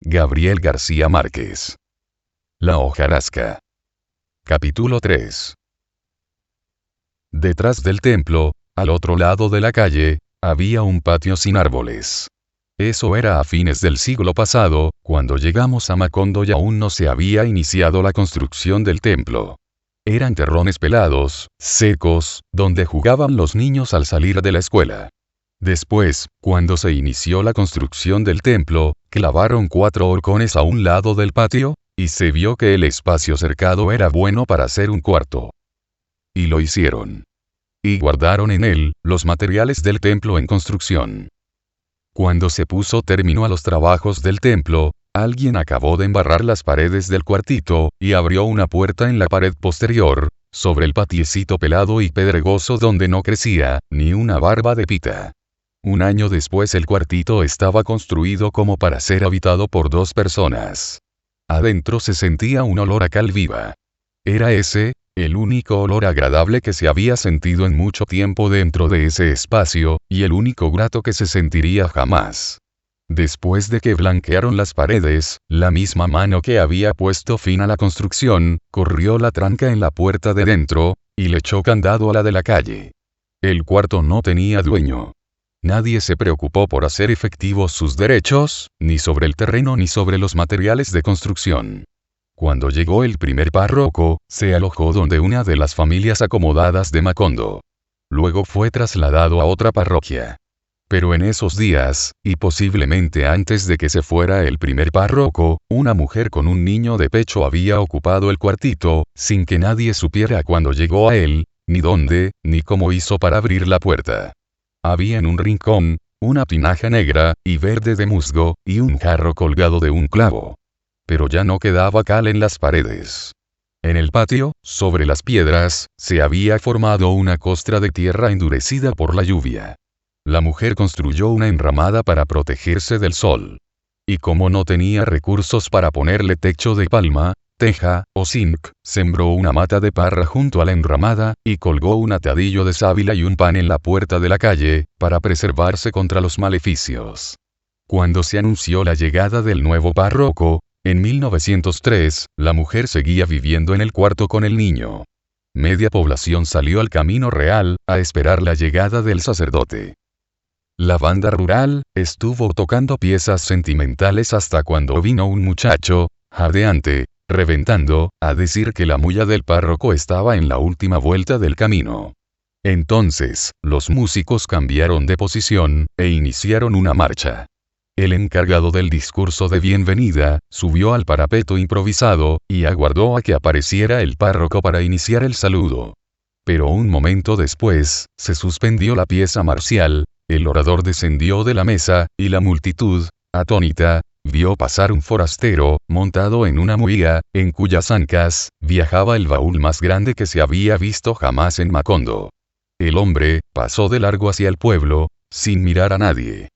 Gabriel García Márquez. La hojarasca. Capítulo 3. Detrás del templo, al otro lado de la calle, había un patio sin árboles. Eso era a fines del siglo pasado, cuando llegamos a Macondo y aún no se había iniciado la construcción del templo. Eran terrones pelados, secos, donde jugaban los niños al salir de la escuela. Después, cuando se inició la construcción del templo, clavaron 4 horcones a un lado del patio, y se vio que el espacio cercado era bueno para hacer un cuarto. Y lo hicieron. Y guardaron en él los materiales del templo en construcción. Cuando se puso término a los trabajos del templo, alguien acabó de embarrar las paredes del cuartito, y abrió una puerta en la pared posterior, sobre el patiecito pelado y pedregoso donde no crecía ni una barba de pita. Un año después el cuartito estaba construido como para ser habitado por 2 personas. Adentro se sentía un olor a cal viva. Era ese, el único olor agradable que se había sentido en mucho tiempo dentro de ese espacio, y el único grato que se sentiría jamás. Después de que blanquearon las paredes, la misma mano que había puesto fin a la construcción, corrió la tranca en la puerta de dentro, y le echó candado a la de la calle. El cuarto no tenía dueño. Nadie se preocupó por hacer efectivos sus derechos, ni sobre el terreno ni sobre los materiales de construcción. Cuando llegó el primer párroco, se alojó donde una de las familias acomodadas de Macondo. Luego fue trasladado a otra parroquia. Pero en esos días, y posiblemente antes de que se fuera el primer párroco, una mujer con un niño de pecho había ocupado el cuartito, sin que nadie supiera cuándo llegó a él, ni dónde, ni cómo hizo para abrir la puerta. Había en un rincón, una tinaja negra y verde de musgo, y un jarro colgado de un clavo. Pero ya no quedaba cal en las paredes. En el patio, sobre las piedras, se había formado una costra de tierra endurecida por la lluvia. La mujer construyó una enramada para protegerse del sol. Y como no tenía recursos para ponerle techo de palma, teja, o zinc, sembró una mata de parra junto a la enramada, y colgó un atadillo de sábila y un pan en la puerta de la calle, para preservarse contra los maleficios. Cuando se anunció la llegada del nuevo párroco, en 1903, la mujer seguía viviendo en el cuarto con el niño. Media población salió al camino real, a esperar la llegada del sacerdote. La banda rural estuvo tocando piezas sentimentales hasta cuando vino un muchacho, jadeante, reventando, a decir que la mulla del párroco estaba en la última vuelta del camino. Entonces, los músicos cambiaron de posición, e iniciaron una marcha. El encargado del discurso de bienvenida, subió al parapeto improvisado, y aguardó a que apareciera el párroco para iniciar el saludo. Pero un momento después, se suspendió la pieza marcial, el orador descendió de la mesa, y la multitud, atónita, vio pasar un forastero, montado en una muía, en cuyas ancas, viajaba el baúl más grande que se había visto jamás en Macondo. El hombre, pasó de largo hacia el pueblo, sin mirar a nadie.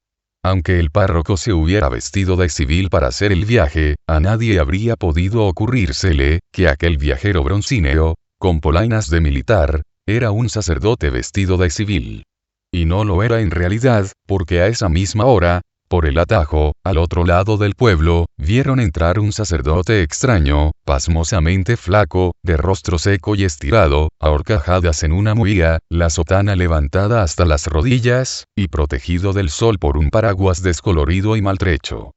Aunque el párroco se hubiera vestido de civil para hacer el viaje, a nadie habría podido ocurrírsele, que aquel viajero broncíneo, con polainas de militar, era un sacerdote vestido de civil. Y no lo era en realidad, porque a esa misma hora, por el atajo, al otro lado del pueblo, vieron entrar un sacerdote extraño, pasmosamente flaco, de rostro seco y estirado, a horcajadas en una muía, la sotana levantada hasta las rodillas, y protegido del sol por un paraguas descolorido y maltrecho.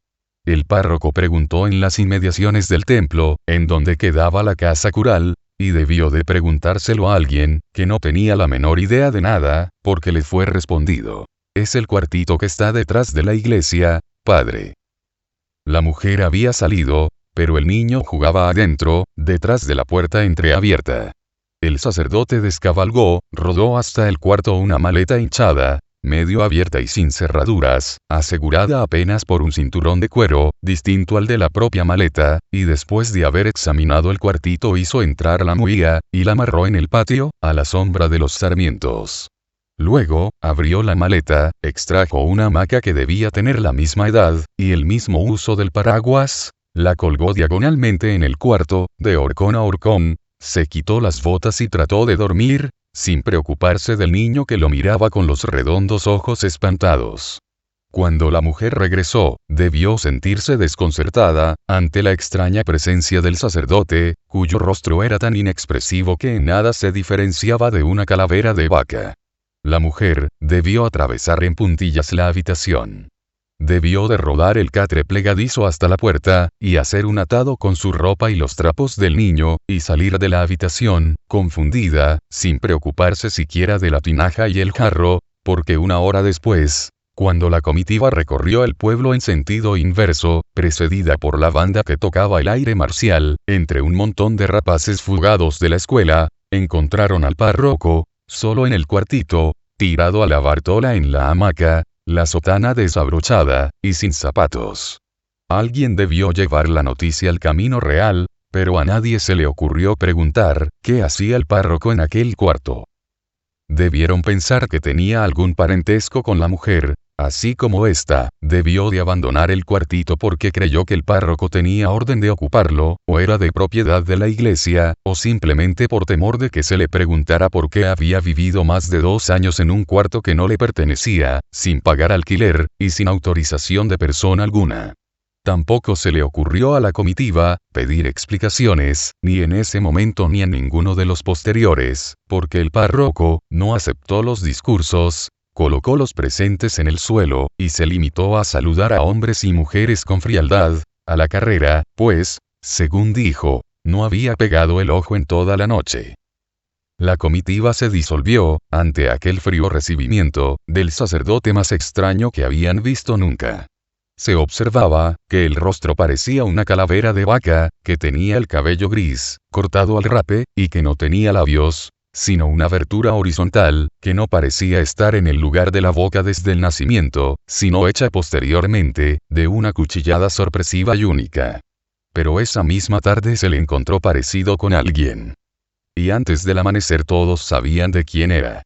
El párroco preguntó en las inmediaciones del templo, en donde quedaba la casa cural, y debió de preguntárselo a alguien, que no tenía la menor idea de nada, porque le fue respondido: «Es el cuartito que está detrás de la iglesia, padre». La mujer había salido, pero el niño jugaba adentro, detrás de la puerta entreabierta. El sacerdote descabalgó, rodó hasta el cuarto una maleta hinchada, medio abierta y sin cerraduras, asegurada apenas por un cinturón de cuero, distinto al de la propia maleta, y después de haber examinado el cuartito hizo entrar la muía, y la amarró en el patio, a la sombra de los sarmientos. Luego, abrió la maleta, extrajo una hamaca que debía tener la misma edad, y el mismo uso del paraguas, la colgó diagonalmente en el cuarto, de horcón a horcón, se quitó las botas y trató de dormir, sin preocuparse del niño que lo miraba con los redondos ojos espantados. Cuando la mujer regresó, debió sentirse desconcertada, ante la extraña presencia del sacerdote, cuyo rostro era tan inexpresivo que en nada se diferenciaba de una calavera de vaca. La mujer, debió atravesar en puntillas la habitación. Debió de rodar el catre plegadizo hasta la puerta, y hacer un atado con su ropa y los trapos del niño, y salir de la habitación, confundida, sin preocuparse siquiera de la tinaja y el jarro, porque una hora después, cuando la comitiva recorrió el pueblo en sentido inverso, precedida por la banda que tocaba el aire marcial, entre un montón de rapaces fugados de la escuela, encontraron al párroco, solo en el cuartito, tirado a la bartola en la hamaca, la sotana desabrochada, y sin zapatos. Alguien debió llevar la noticia al Camino Real, pero a nadie se le ocurrió preguntar, ¿qué hacía el párroco en aquel cuarto? Debieron pensar que tenía algún parentesco con la mujer, así como ésta, debió de abandonar el cuartito porque creyó que el párroco tenía orden de ocuparlo, o era de propiedad de la iglesia, o simplemente por temor de que se le preguntara por qué había vivido más de 2 años en un cuarto que no le pertenecía, sin pagar alquiler, y sin autorización de persona alguna. Tampoco se le ocurrió a la comitiva pedir explicaciones, ni en ese momento ni en ninguno de los posteriores, porque el párroco no aceptó los discursos, colocó los presentes en el suelo, y se limitó a saludar a hombres y mujeres con frialdad, a la carrera, pues, según dijo, no había pegado el ojo en toda la noche. La comitiva se disolvió, ante aquel frío recibimiento, del sacerdote más extraño que habían visto nunca. Se observaba, que el rostro parecía una calavera de vaca, que tenía el cabello gris, cortado al rape, y que no tenía labios, sino una abertura horizontal, que no parecía estar en el lugar de la boca desde el nacimiento, sino hecha posteriormente, de una cuchillada sorpresiva y única. Pero esa misma tarde se le encontró parecido con alguien. Y antes del amanecer todos sabían de quién era.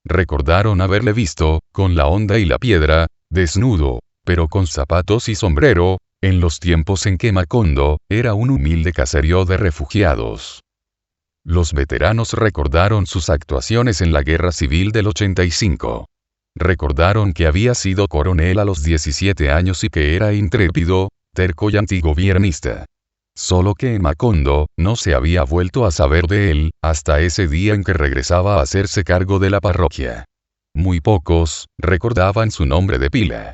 Recordaron haberle visto, con la honda y la piedra, desnudo, pero con zapatos y sombrero, en los tiempos en que Macondo era un humilde caserío de refugiados. Los veteranos recordaron sus actuaciones en la Guerra Civil del 85. Recordaron que había sido coronel a los 17 años y que era intrépido, terco y antigobiernista. Solo que en Macondo no se había vuelto a saber de él, hasta ese día en que regresaba a hacerse cargo de la parroquia. Muy pocos recordaban su nombre de pila.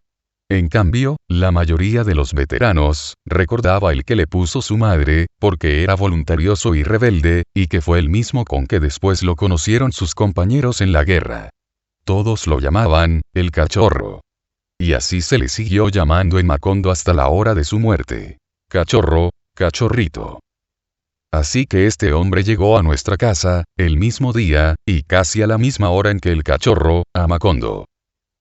En cambio, la mayoría de los veteranos recordaba el que le puso su madre, porque era voluntarioso y rebelde, y que fue el mismo con que después lo conocieron sus compañeros en la guerra. Todos lo llamaban el cachorro. Y así se le siguió llamando en Macondo hasta la hora de su muerte. Cachorro, cachorrito. Así que este hombre llegó a nuestra casa, el mismo día, y casi a la misma hora en que el cachorro, a Macondo.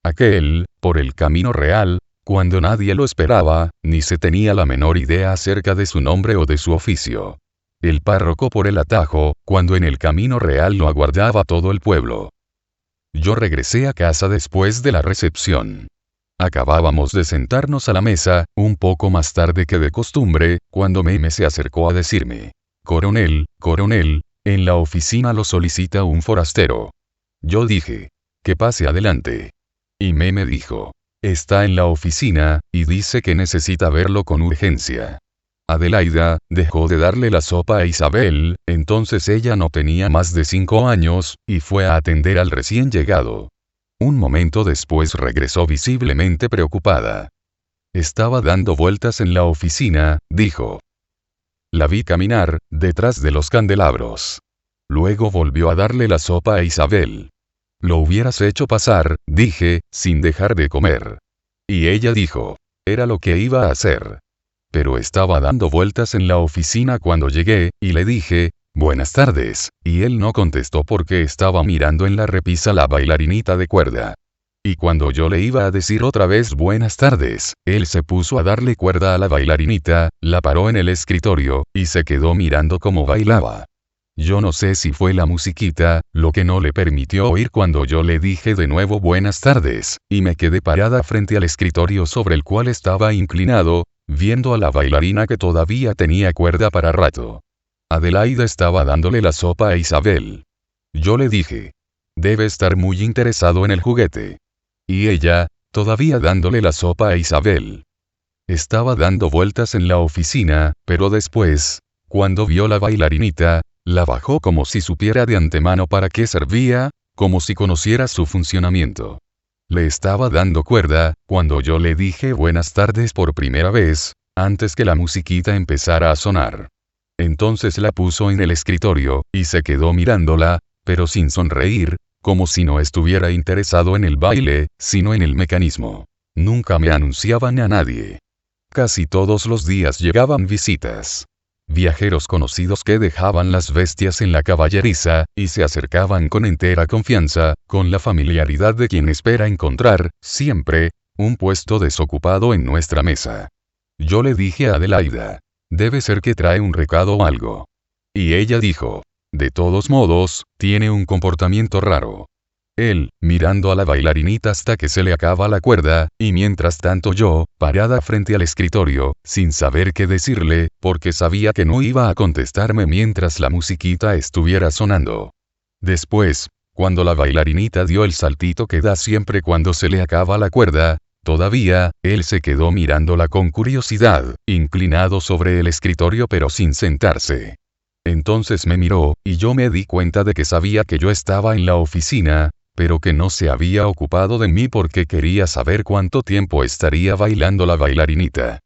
Aquel, por el Camino Real, cuando nadie lo esperaba, ni se tenía la menor idea acerca de su nombre o de su oficio. El párroco por el atajo, cuando en el Camino Real lo aguardaba todo el pueblo. Yo regresé a casa después de la recepción. Acabábamos de sentarnos a la mesa, un poco más tarde que de costumbre, cuando Meme se acercó a decirme: Coronel, en la oficina lo solicita un forastero. Yo dije: que pase adelante. Y Meme dijo: está en la oficina, y dice que necesita verlo con urgencia. Adelaida dejó de darle la sopa a Isabel, entonces ella no tenía más de 5 años, y fue a atender al recién llegado. Un momento después regresó visiblemente preocupada. Estaba dando vueltas en la oficina, dijo. La vi caminar, detrás de los candelabros. Luego volvió a darle la sopa a Isabel. Lo hubieras hecho pasar, dije, sin dejar de comer. Y ella dijo. Era lo que iba a hacer. Pero estaba dando vueltas en la oficina cuando llegué, y le dije, buenas tardes, y él no contestó porque estaba mirando en la repisa la bailarinita de cuerda. Y cuando yo le iba a decir otra vez buenas tardes, él se puso a darle cuerda a la bailarinita, la paró en el escritorio, y se quedó mirando cómo bailaba. Yo no sé si fue la musiquita, lo que no le permitió oír cuando yo le dije de nuevo buenas tardes, y me quedé parada frente al escritorio sobre el cual estaba inclinado, viendo a la bailarina que todavía tenía cuerda para rato. Adelaida estaba dándole la sopa a Isabel. Yo le dije. Debe estar muy interesado en el juguete. Y ella, todavía dándole la sopa a Isabel. Estaba dando vueltas en la oficina, pero después, cuando vio la bailarinita, la bajó como si supiera de antemano para qué servía, como si conociera su funcionamiento. Le estaba dando cuerda, cuando yo le dije buenas tardes por primera vez, antes que la musiquita empezara a sonar. Entonces la puso en el escritorio, y se quedó mirándola, pero sin sonreír, como si no estuviera interesado en el baile, sino en el mecanismo. Nunca me anunciaban a nadie. Casi todos los días llegaban visitas. Viajeros conocidos que dejaban las bestias en la caballeriza, y se acercaban con entera confianza, con la familiaridad de quien espera encontrar, siempre, un puesto desocupado en nuestra mesa. Yo le dije a Adelaida, debe ser que trae un recado o algo. Y ella dijo, de todos modos, tiene un comportamiento raro. Él, mirando a la bailarinita hasta que se le acaba la cuerda, y mientras tanto yo, parada frente al escritorio, sin saber qué decirle, porque sabía que no iba a contestarme mientras la musiquita estuviera sonando. Después, cuando la bailarinita dio el saltito que da siempre cuando se le acaba la cuerda, todavía, él se quedó mirándola con curiosidad, inclinado sobre el escritorio pero sin sentarse. Entonces me miró, y yo me di cuenta de que sabía que yo estaba en la oficina, pero que no se había ocupado de mí porque quería saber cuánto tiempo estaría bailando la bailarinita.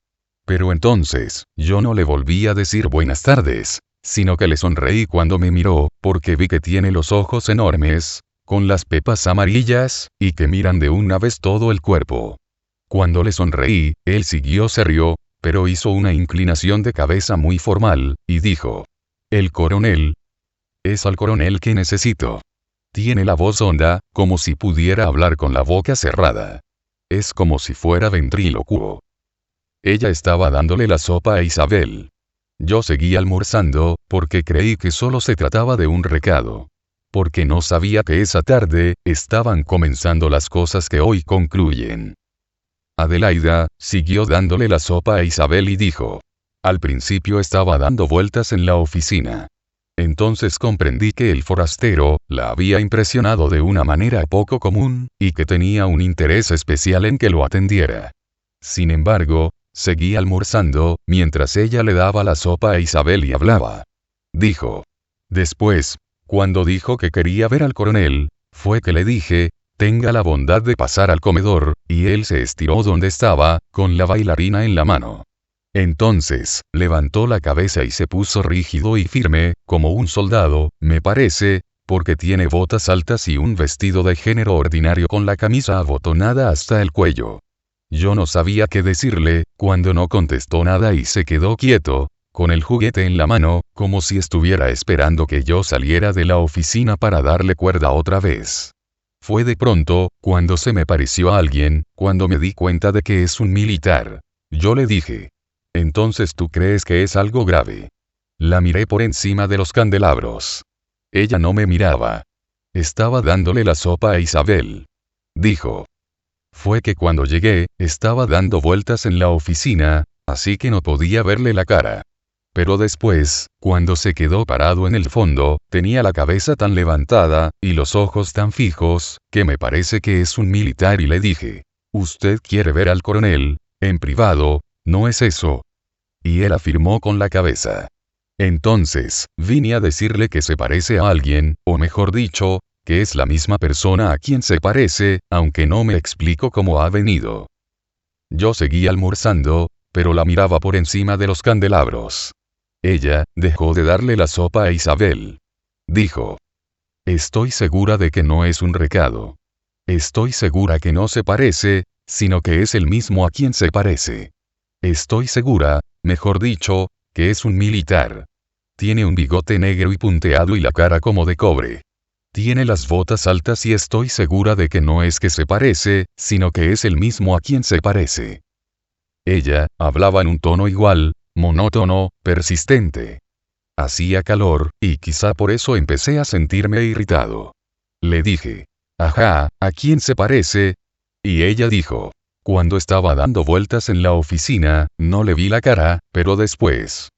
Pero entonces, yo no le volví a decir buenas tardes, sino que le sonreí cuando me miró, porque vi que tiene los ojos enormes, con las pepas amarillas, y que miran de una vez todo el cuerpo. Cuando le sonreí, él se rió, pero hizo una inclinación de cabeza muy formal, y dijo, «El coronel. Es al coronel que necesito». Tiene la voz honda, como si pudiera hablar con la boca cerrada. Es como si fuera ventrílocuo. Ella estaba dándole la sopa a Isabel. Yo seguí almorzando, porque creí que solo se trataba de un recado. Porque no sabía que esa tarde, estaban comenzando las cosas que hoy concluyen. Adelaida, siguió dándole la sopa a Isabel y dijo. Al principio estaba dando vueltas en la oficina. Entonces comprendí que el forastero, la había impresionado de una manera poco común, y que tenía un interés especial en que lo atendiera. Sin embargo, seguí almorzando, mientras ella le daba la sopa a Isabel y hablaba. Dijo. Después, cuando dijo que quería ver al coronel, fue que le dije, tenga la bondad de pasar al comedor, y él se estiró donde estaba, con la bailarina en la mano. Entonces, levantó la cabeza y se puso rígido y firme, como un soldado, me parece, porque tiene botas altas y un vestido de género ordinario con la camisa abotonada hasta el cuello. Yo no sabía qué decirle, cuando no contestó nada y se quedó quieto, con el juguete en la mano, como si estuviera esperando que yo saliera de la oficina para darle cuerda otra vez. Fue de pronto, cuando se me pareció a alguien, cuando me di cuenta de que es un militar. Yo le dije. Entonces tú crees que es algo grave. La miré por encima de los candelabros. Ella no me miraba. Estaba dándole la sopa a Isabel. Dijo. Fue que cuando llegué, estaba dando vueltas en la oficina, así que no podía verle la cara. Pero después, cuando se quedó parado en el fondo, tenía la cabeza tan levantada, y los ojos tan fijos, que me parece que es un militar y le dije. ¿Usted quiere ver al coronel, en privado? ¿No es eso? Y él afirmó con la cabeza. Entonces, vine a decirle que se parece a alguien, o mejor dicho, que es la misma persona a quien se parece, aunque no me explico cómo ha venido. Yo seguí almorzando, pero la miraba por encima de los candelabros. Ella, dejó de darle la sopa a Isabel. Dijo. Estoy segura de que no es un recado. Estoy segura que no se parece, sino que es el mismo a quien se parece. Estoy segura, mejor dicho, que es un militar. Tiene un bigote negro y punteado y la cara como de cobre. Tiene las botas altas y estoy segura de que no es que se parece, sino que es el mismo a quien se parece. Ella, hablaba en un tono igual, monótono, persistente. Hacía calor, y quizá por eso empecé a sentirme irritado. Le dije. Ajá, ¿a quién se parece? Y ella dijo. Cuando estaba dando vueltas en la oficina, no le vi la cara, pero después.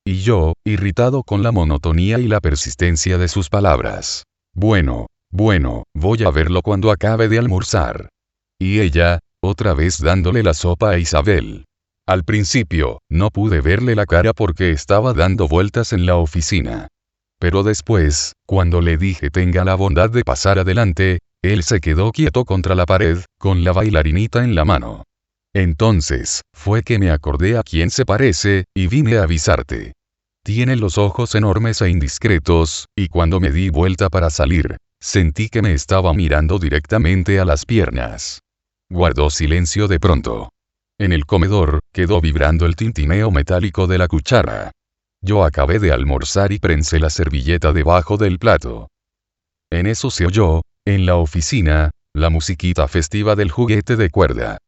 Y yo, irritado con la monotonía y la persistencia de sus palabras. Bueno, voy a verlo cuando acabe de almorzar. Y ella, otra vez dándole la sopa a Isabel. Al principio, no pude verle la cara porque estaba dando vueltas en la oficina. Pero después, cuando le dije tenga la bondad de pasar adelante, él se quedó quieto contra la pared, con la bailarinita en la mano. Entonces, fue que me acordé a quién se parece, y vine a avisarte. Tiene los ojos enormes e indiscretos, y cuando me di vuelta para salir, sentí que me estaba mirando directamente a las piernas. Guardó silencio de pronto. En el comedor, quedó vibrando el tintineo metálico de la cuchara. Yo acabé de almorzar y prensé la servilleta debajo del plato. En eso se oyó, en la oficina, la musiquita festiva del juguete de cuerda.